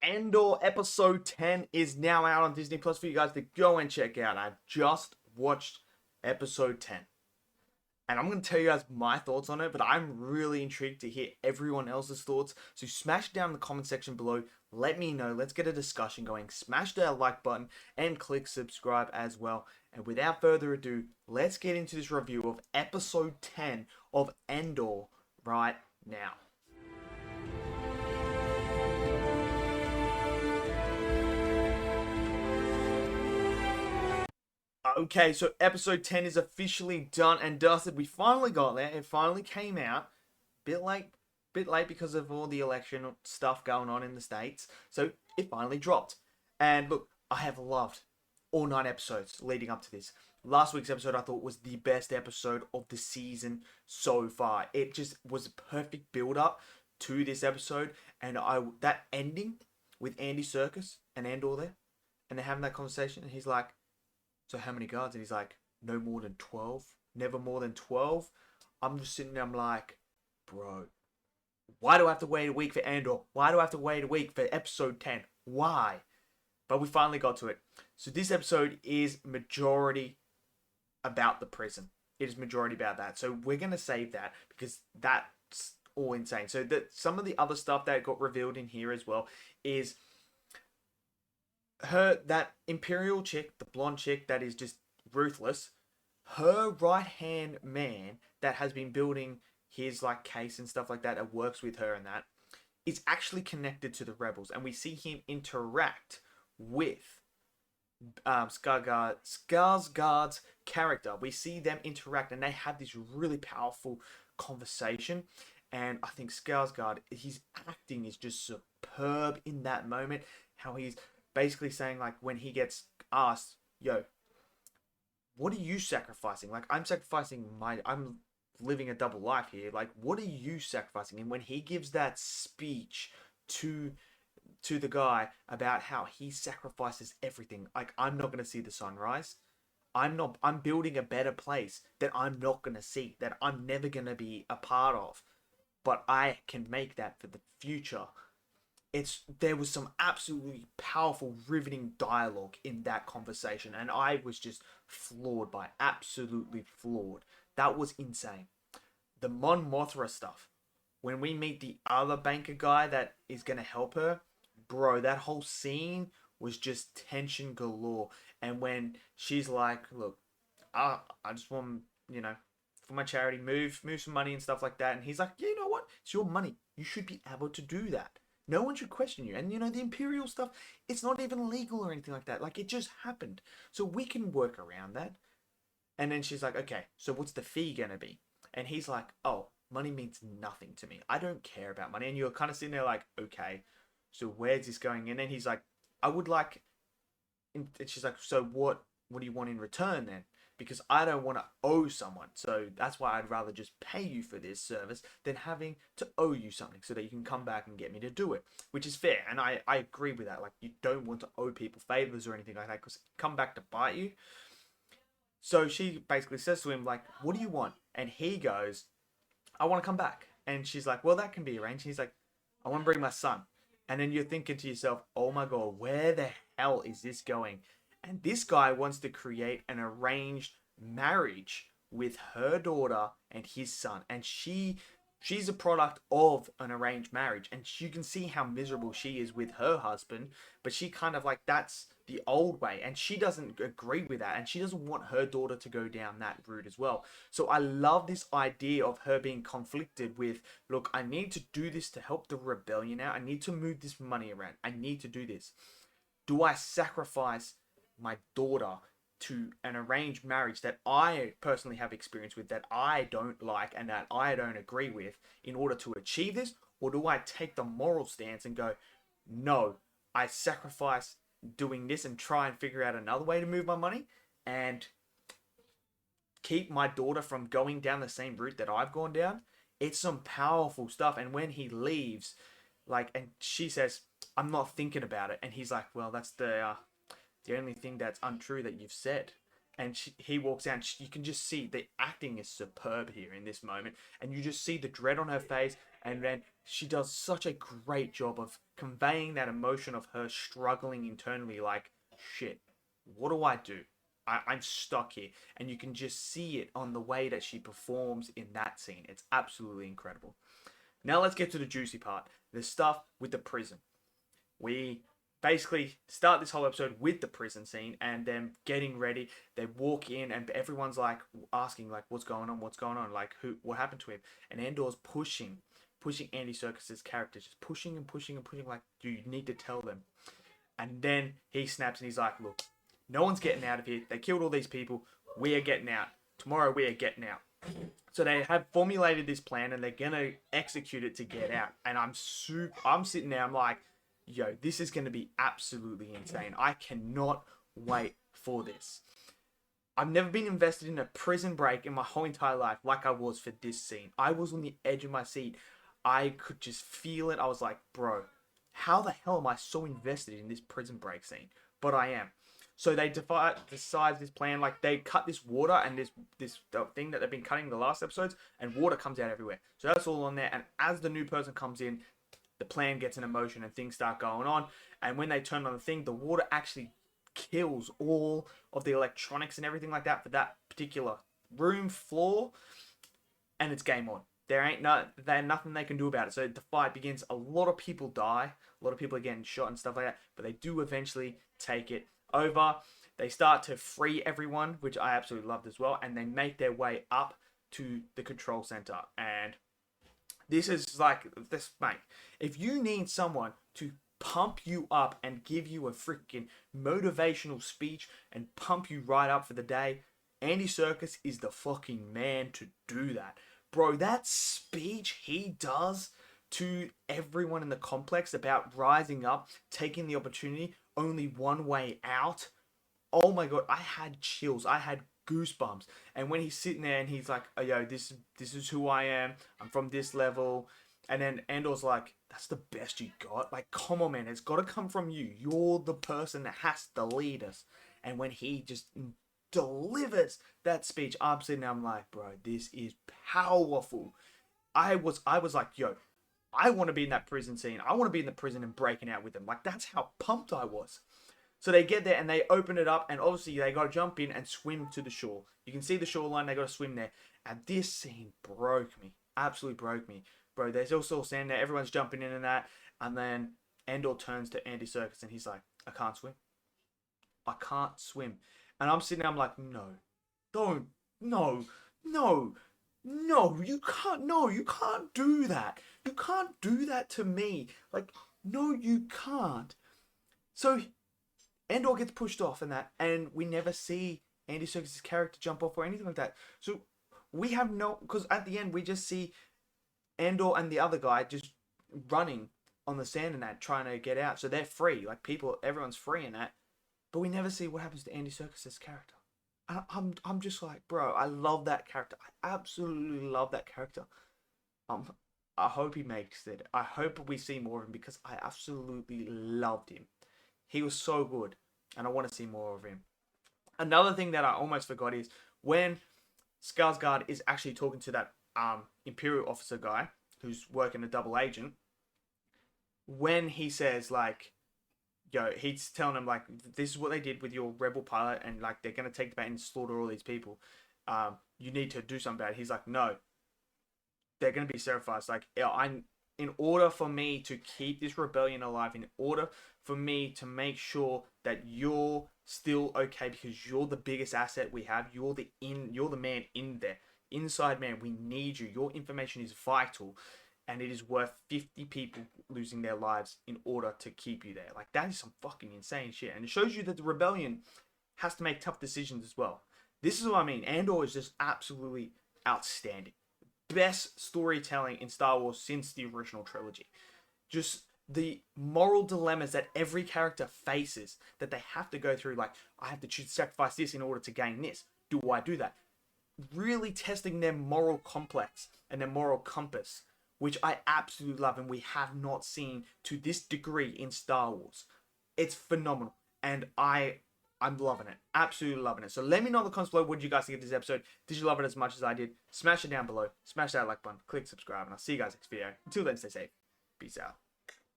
Andor episode 10 is now out on Disney Plus for you guys to go and check out. I just watched episode 10. And I'm going to tell you guys my thoughts on it, but I'm really intrigued to hear everyone else's thoughts. So smash down in the comment section below. Let me know. Let's get a discussion going. Smash that like button and click subscribe as well. And without further ado, let's get into this review of episode 10 of Andor right now. Okay, so episode 10 is officially done and dusted. We finally got there. It finally came out. Bit late because of all the election stuff going on in the States. So it finally dropped. And look, I have loved all 9 episodes leading up to this. Last week's episode I thought was the best episode of the season so far. It just was a perfect build-up to this episode. And that ending with Andy Serkis and Andor there. And they're having that conversation. And he's like, so how many guards? And he's like, no more than 12. Never more than 12. I'm just sitting there, I'm like, bro, why do I have to wait a week for Andor? Why do I have to wait a week for episode 10? Why? But we finally got to it. So this episode is majority about the prison. It is majority about that. So we're going to save that because that's all insane. So some of the other stuff that got revealed in here as well is that Imperial chick, the blonde chick that is just ruthless, her right hand man that has been building his case and stuff like that works with her and that is actually connected to the rebels, and we see him interact with Skarsgård's character. We see them interact and they have this really powerful conversation, and I think Skarsgård, his acting is just superb in that moment. How he's basically saying, when he gets asked, yo, what are you sacrificing? I'm sacrificing I'm living a double life here. What are you sacrificing? And when he gives that speech to the guy about how he sacrifices everything, I'm not going to see the sunrise. I'm building a better place that I'm not going to see, that I'm never going to be a part of. But I can make that for the future. There was some absolutely powerful, riveting dialogue in that conversation, and I was just floored by it. Absolutely floored. That was insane. The Mon Mothma stuff, when we meet the other banker guy that is going to help her, bro, that whole scene was just tension galore. And when she's like, look, I just want, for my charity, move some money and stuff like that. And he's like, yeah, you know what? It's your money. You should be able to do that. No one should question you. And, the Imperial stuff, it's not even legal or anything like that. It just happened. So we can work around that. And then she's like, okay, so what's the fee going to be? And he's like, oh, money means nothing to me. I don't care about money. And you're kind of sitting there like, okay, so where's this going? And then he's like, I would like... And she's like, so what do you want in return then? Because I don't want to owe someone. So that's why I'd rather just pay you for this service than having to owe you something so that you can come back and get me to do it, which is fair. And I agree with that. You don't want to owe people favors or anything like that because it come back to bite you. So she basically says to him, what do you want? And he goes, I want to come back. And she's like, well, that can be arranged. And he's like, I want to bring my son. And then you're thinking to yourself, oh my God, where the hell is this going? And this guy wants to create an arranged marriage with her daughter and his son. And she's a product of an arranged marriage. And you can see how miserable she is with her husband. But she kind of that's the old way. And she doesn't agree with that. And she doesn't want her daughter to go down that route as well. So I love this idea of her being conflicted with, look, I need to do this to help the rebellion out. I need to move this money around. I need to do this. Do I sacrifice my daughter to an arranged marriage that I personally have experience with, that I don't like and that I don't agree with, in order to achieve this? Or do I take the moral stance and go, no, I sacrifice doing this and try and figure out another way to move my money and keep my daughter from going down the same route that I've gone down? It's some powerful stuff. And when he leaves, and she says, I'm not thinking about it. And he's like, well, that's the only thing that's untrue that you've said. And he walks out. You can just see the acting is superb here in this moment. And you just see the dread on her face. And then she does such a great job of conveying that emotion of her struggling internally, like, shit, what do I do? I'm stuck here. And you can just see it on the way that she performs in that scene. It's absolutely incredible. Now let's get to the juicy part, the stuff with the prison. We basically start this whole episode with the prison scene and them getting ready. They walk in and everyone's like asking like, what's going on, like what happened to him. And Andor's pushing Andy Serkis's character, just pushing and pushing and pushing, like, you need to tell them. And then he snaps and he's like, look, no one's getting out of here. They killed all these people. We are getting out. Tomorrow we are getting out. So they have formulated this plan and they're gonna execute it to get out. And I'm sitting there, I'm like, yo, this is gonna be absolutely insane. I cannot wait for this. I've never been invested in a prison break in my whole entire life like I was for this scene. I was on the edge of my seat. I could just feel it. I was like, bro, how the hell am I so invested in this prison break scene? But I am. So they decide this plan, like they cut this water and this thing that they've been cutting the last episodes, and water comes out everywhere. So that's all on there. And as the new person comes in, the plan gets in motion and things start going on. And when they turn on the thing, the water actually kills all of the electronics and everything like that for that particular room floor, and it's game on. There's nothing they can do about it. So the fight begins. A lot of people die. A lot of people are getting shot and stuff like that. But they do eventually take it over. They start to free everyone, which I absolutely loved as well. And they make their way up to the control center. And this is like this, mate. If you need someone to pump you up and give you a freaking motivational speech and pump you right up for the day, Andy Serkis is the fucking man to do that. Bro, that speech he does to everyone in the complex about rising up, taking the opportunity, only one way out. Oh my god, I had chills. I had goosebumps. And when he's sitting there and he's like, oh, yo, this is who I am. I'm from this level. And then Andor's like, that's the best you got? Like, come on, man. It's got to come from you. You're the person that has to lead us. And when he just delivers that speech, I'm sitting there, I'm like, bro, this is powerful. I was like, yo, I want to be in that prison scene. I want to be in the prison and breaking out with them. Like, that's how pumped I was. So they get there and they open it up, and obviously they got to jump in and swim to the shore. You can see the shoreline, they got to swim there. And this scene broke me. Absolutely broke me. Bro, there's also sand there, everyone's jumping in and that. And then Andor turns to Andy Serkis and he's like, I can't swim. I can't swim. And I'm sitting there, I'm like, no, don't, no, you can't do that. You can't do that to me. Like, no, you can't. So Andor gets pushed off and that, and we never see Andy Serkis' character jump off or anything like that. So we have no, because at the end we just see Andor and the other guy just running on the sand and that, trying to get out. So they're free, like everyone's free in that. But we never see what happens to Andy Serkis' character. And I'm just like, bro, I love that character. I absolutely love that character. I hope he makes it. I hope we see more of him because I absolutely loved him. He was so good, and I want to see more of him. Another thing that I almost forgot is when Skarsgård is actually talking to that Imperial officer guy who's working a double agent. When he says like, yo, he's telling him like, this is what they did with your rebel pilot, and like they're gonna take the bait and slaughter all these people. You need to do something about it. He's like, no, they're gonna be sacrificed. Like, in order for me to keep this rebellion alive, in order for me to make sure that you're still okay, because you're the biggest asset we have. You're the man in there, inside man. We need you. Your information is vital. And it is worth 50 people losing their lives in order to keep you there. Like, that is some fucking insane shit. And it shows you that the rebellion has to make tough decisions as well. This is what I mean. Andor is just absolutely outstanding. Best storytelling in Star Wars since the original trilogy. Just the moral dilemmas that every character faces, that they have to go through. Like, I have to sacrifice this in order to gain this. Do I do that? Really testing their moral complex and their moral compass, which I absolutely love, and we have not seen to this degree in Star Wars. It's phenomenal, and I I'm loving it. Absolutely loving it. So let me know in the comments below what you guys think of this episode. Did you love it as much as I did? Smash it down below. Smash that like button. Click subscribe. And I'll see you guys next video. Until then, stay safe. Peace out.